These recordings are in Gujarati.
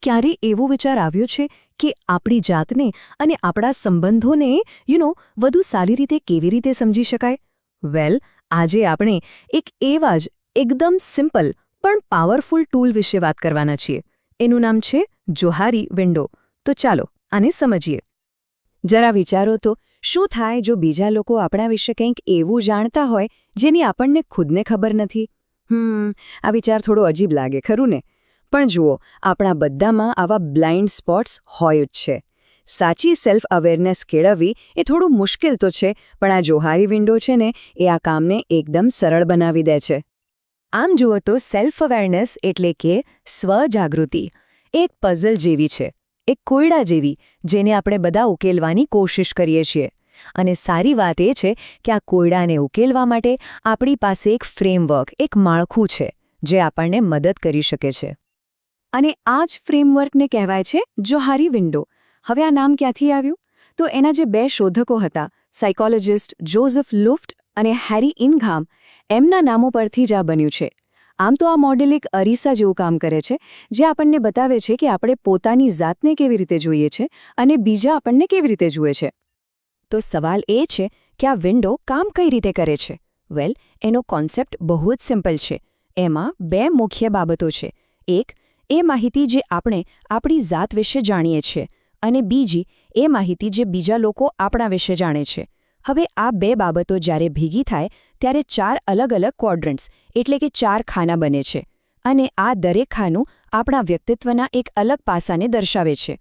ક્યારે એવો વિચાર આવ્યો છે કે આપણી જાતને અને આપણા સંબંધોને વધુ સારી રીતે કેવી રીતે સમજી શકાય? વેલ, આજે આપણે એક એવા જ એકદમ સિમ્પલ પણ પાવરફુલ ટૂલ વિશે વાત કરવાના છીએ. એનું નામ છે જોહારી વિન્ડો. તો ચાલો આને સમજીએ. જરા વિચારો તો, શું થાય જો બીજા લોકો આપણા વિશે કંઈક એવું જાણતા હોય જેની આપણને ખુદને ખબર નથી? આ વિચાર થોડો અજીબ લાગે, ખરું ને? પણ જુઓ, આપણા બધામાં આવા બ્લાઇન્ડ સ્પોટ્સ હોય જ છે. સાચી સેલ્ફ અવેરનેસ કેળવવી એ થોડું મુશ્કેલ તો છે, પણ આ જોહારી વિન્ડો છે ને, એ આ કામને એકદમ સરળ બનાવી દે છે. આમ જુઓ તો સેલ્ફ અવેરનેસ એટલે કે સ્વજાગૃતિ એક પઝલ જેવી છે, એક કોયડા જેવી, જેને આપણે બધા ઉકેલવાની કોશિશ કરીએ છીએ. અને સારી વાત એ છે કે આ કોયડાને ઉકેલવા માટે આપણી પાસે એક ફ્રેમવર્ક, એક માળખું છે, જે આપણને મદદ કરી શકે છે. અને આ જ ફ્રેમવર્કને કહેવાય છે જોહારી વિન્ડો. હવે આ નામ ક્યાંથી આવ્યું? તો એના જે બે શોધકો હતા, સાયકોલોજિસ્ટ જોઝેફ લુફ્ટ અને હેરી ઇનઘામ, એમના નામો પરથી જ આ બન્યું છે. આમ તો આ મોડેલ એક અરીસા જેવું કામ કરે છે, જે આપણને બતાવે છે કે આપણે પોતાની જાતને કેવી રીતે જોઈએ છે અને બીજા આપણને કેવી રીતે જુએ છે. તો સવાલ એ છે કે આ વિન્ડો કામ કઈ રીતે કરે છે? વેલ, એનો કોન્સેપ્ટ બહુ જ સિમ્પલ છે. એમાં બે મુખ્ય બાબતો છે. એક, એ માહિતી જે આપણે આપણી જાત વિશે જાણીએ છીએ, અને બીજી, એ માહિતી જે બીજા લોકો આપણા વિશે જાણે છે. હવે આ બે બાબતો જ્યારે ભેગી થાય ત્યારે 4 અલગ-અલગ ક્વોડ્રન્ટ્સ એટલે કે 4 ખાના બને છે. અને આ દરેક ખાનું આપણા વ્યક્તિત્વના એક અલગ પાસાને દર્શાવે છે.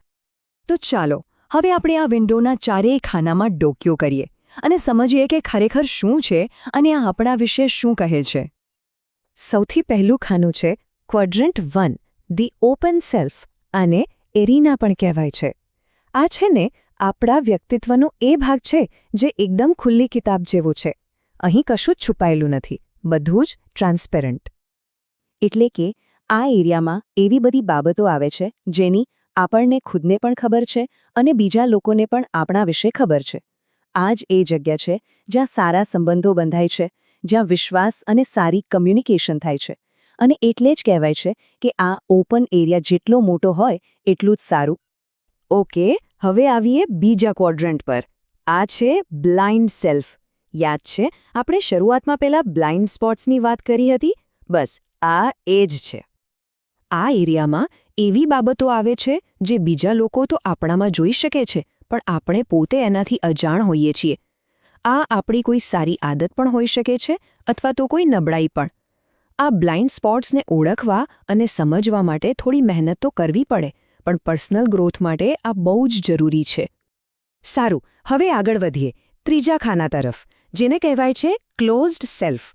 તો ચાલો હવે આપણે આ વિન્ડોના ચારેય ખાનામાં ડોકિયો કરીએ અને સમજીએ કે ખરેખર શું છે અને આ આપણા વિશે શું કહે છે. સૌથી પહેલું ખાનું છે ક્વોડ્રન્ટ 1, ધી ઓપન સેલ્ફ, અને એરિના પણ કહેવાય છે. આ છે ને આપણા વ્યક્તિત્વનો એ ભાગ છે જે એકદમ ખુલ્લી કિતાબ જેવું છે. અહીં કશું જ છુપાયેલું નથી, બધું જ ટ્રાન્સપેરન્ટ. એટલે કે આ એરિયામાં એવી બધી બાબતો આવે છે જેની આપણને ખુદને પણ ખબર છે અને બીજા લોકોને પણ આપણા વિશે ખબર છે. આ જ એ જગ્યા છે જ્યાં સારા સંબંધો બંધાય છે, જ્યાં વિશ્વાસ અને સારી કમ્યુનિકેશન થાય છે. અને એટલે જ કહેવાય છે કે આ ઓપન એરિયા જેટલો મોટો હોય એટલું જ સારું. ઓકે, હવે આવીએ બીજા ક્વોડ્રન્ટ પર. આ છે બ્લાઇન્ડ સેલ્ફ. યાદ છે આપણે શરૂઆતમાં પેલા બ્લાઇન્ડ સ્પોટ્સની વાત કરી હતી? બસ આ એ જ છે. આ એરિયામાં એવી બાબતો આવે છે જે બીજા લોકો તો આપણામાં જોઈ શકે છે, પણ આપણે પોતે એનાથી અજાણ હોઈએ છીએ. આ આપણી કોઈ સારી આદત પણ હોઈ શકે છે અથવા તો કોઈ નબળાઈ પણ. આ બ્લાઇન્ડ સ્પોટ્સને ઓળખવા અને સમજવા માટે થોડી મહેનત તો કરવી પડે, પણ પર્સનલ ગ્રોથ માટે આ બહુ જ જરૂરી છે. સારું, હવે આગળ વધીએ ત્રીજા ખાના તરફ, જેને કહેવાય છે ક્લોઝડ સેલ્ફ.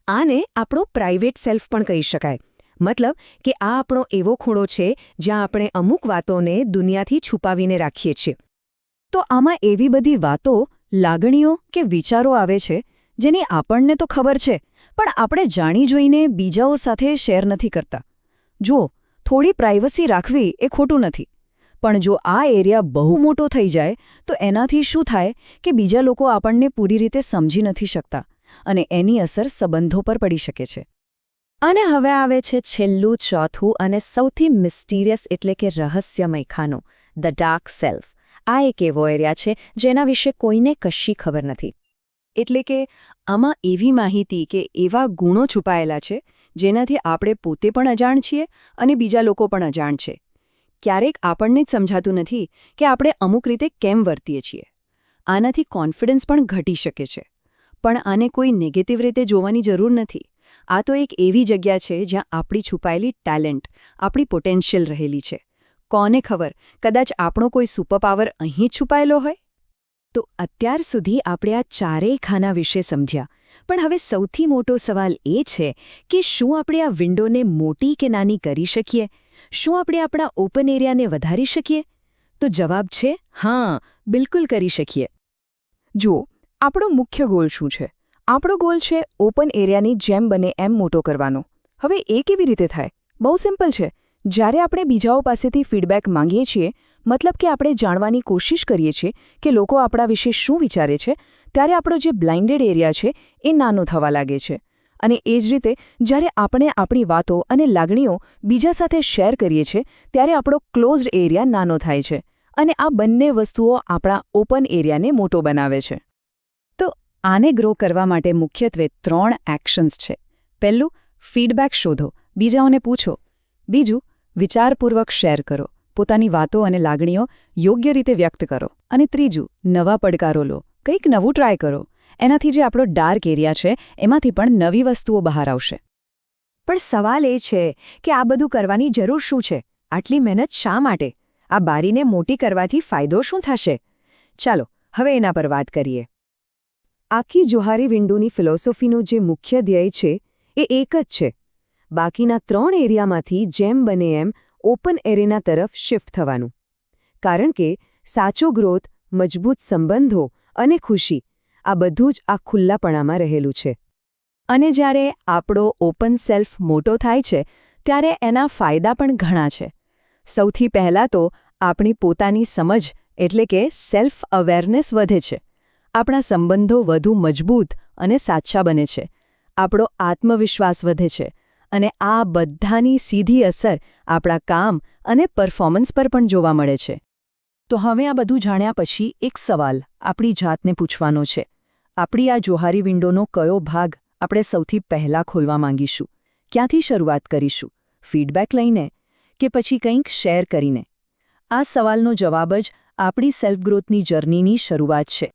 આને આપણો પ્રાઇવેટ સેલ્ફ પણ કહી શકાય. મતલબ કે આ આપણો એવો ખૂણો છે જ્યાં આપણે અમુક વાતોને દુનિયાથી છુપાવીને રાખીએ છીએ. તો આમાં એવી બધી વાતો, લાગણીઓ કે વિચારો આવે છે જેની આપણને તો ખબર છે, પણ આપણે જાણી જોઈને બીજાઓ સાથે શેર નથી કરતા. જુઓ, થોડી પ્રાઇવસી રાખવી એ ખોટું નથી, પણ જો આ એરિયા બહુ મોટો થઈ જાય તો એનાથી શું થાય કે બીજા લોકો આપણને પૂરી રીતે સમજી નથી શકતા અને એની અસર સંબંધો પર પડી શકે છે. અને હવે આવે છે છેલ્લું, ચોથું અને સૌથી મિસ્ટીરિયસ એટલે કે રહસ્યમય ખાનું, ધ ડાર્ક સેલ્ફ. આ એક એવો એરિયા છે જેના વિશે કોઈને કશી ખબર નથી. એટલે કે આમાં એવી માહિતી કે એવા ગુણો છુપાયેલા છે જેનાથી આપણે પોતે પણ અજાણ છીએ અને બીજા લોકો પણ અજાણ છે. ક્યારેક આપણને જ સમજાતું નથી કે આપણે અમુક રીતે કેમ વર્તીએ છીએ. આનાથી કોન્ફિડન્સ પણ ઘટી શકે છે. પણ આને કોઈ નેગેટિવ રીતે જોવાની જરૂર નથી. આ તો એક એવી જગ્યા છે જ્યાં આપણી છુપાયેલી ટેલેન્ટ, આપણી પોટેન્શિયલ રહેલી છે. કોને ખબર, કદાચ આપણો કોઈ સુપરપાવર અહીં જ છુપાયેલો હોય? તો અત્યાર સુધી આપણે આ ચારેય ખાના વિશે સમજ્યા, પણ હવે સૌથી મોટો સવાલ એ છે કે શું આપણે આ વિન્ડોને મોટી કે નાની કરી શકીએ? શું આપણે આપણા ઓપન એરિયાને વધારી શકીએ? તો જવાબ છે હા, બિલકુલ કરી શકીએ. જુઓ, આપણો મુખ્ય ગોલ શું છે? આપણો ગોલ છે ઓપન એરિયાની જેમ બને એમ મોટો કરવાનો. હવે એ કેવી રીતે થાય? બહુ સિમ્પલ છે. જ્યારે આપણે બીજાઓ પાસેથી ફીડબેક માંગીએ છીએ, મતલબ કે આપણે જાણવાની કોશિશ કરીએ છીએ કે લોકો આપણા વિશે શું વિચારે છે, ત્યારે આપણો જે બ્લાઇન્ડેડ એરિયા છે એ નાનો થવા લાગે છે. અને એ જ રીતે જ્યારે આપણે આપણી વાતો અને લાગણીઓ બીજા સાથે શેર કરીએ છીએ ત્યારે આપણો ક્લોઝડ એરિયા નાનો થાય છે અને આ બંને વસ્તુઓ આપણા ઓપન એરિયાને મોટો બનાવે છે. તો આને ગ્રો કરવા માટે મુખ્યત્વે 3 એક્શન્સ છે. પહેલું, ફીડબેક શોધો, બીજાઓને પૂછો. બીજું, વિચારપૂર્વક શેર કરો, પોતાની વાતો અને લાગણીઓ યોગ્ય રીતે વ્યક્ત કરો. અને ત્રીજું, નવા પડકારો લો, કંઈક નવું ટ્રાય કરો. એનાથી જે આપણો ડાર્ક એરિયા છે એમાંથી પણ નવી વસ્તુઓ બહાર આવશે. પણ સવાલ એ છે કે આ બધું કરવાની જરૂર શું છે? આટલી મહેનત શા માટે? આ બારીને મોટી કરવાથી ફાયદો શું થશે? ચાલો હવે એના પર વાત કરીએ. આખી જોહારી વિન્ડોની ફિલોસોફીનું જે મુખ્ય ધ્યેય છે એ એક જ છે. બાકીના 3 એરિયામાંથી જેમ બને એમ ઓપન એરિયા તરફ શિફ્ટ થવાનું. કારણ કે સાચો ગ્રોથ, મજબૂત સંબંધો અને ખુશી આ બધું જ આ ખુલ્લાપણામાં રહેલું છે. અને જ્યારે આપણો ઓપન સેલ્ફ મોટો થાય છે ત્યારે એના ફાયદા પણ ઘણા છે. સૌથી પહેલાં તો આપણી પોતાની સમજ એટલે કે સેલ્ફ અવેરનેસ વધે છે. આપણા સંબંધો વધુ મજબૂત અને સાચા બને છે. આપણો આત્મવિશ્વાસ વધે છે. અને આ બધાની સીધી અસર આપણા કામ અને પરફોર્મન્સ પર પણ જોવા મળે છે. તો હવે આ બધું જાણ્યા પછી એક સવાલ આપણી જાતને પૂછવાનો છે. આપણી આ જોહારી વિન્ડોનો કયો ભાગ આપણે સૌથી પહેલાં ખોલવા માંગીશું? ક્યાંથી શરૂઆત કરીશું? ફીડબેક લઈને કે પછી કંઈક શેર કરીને? આ સવાલનો જવાબ જ આપણી સેલ્ફ ગ્રોથની જર્નીની શરૂઆત છે.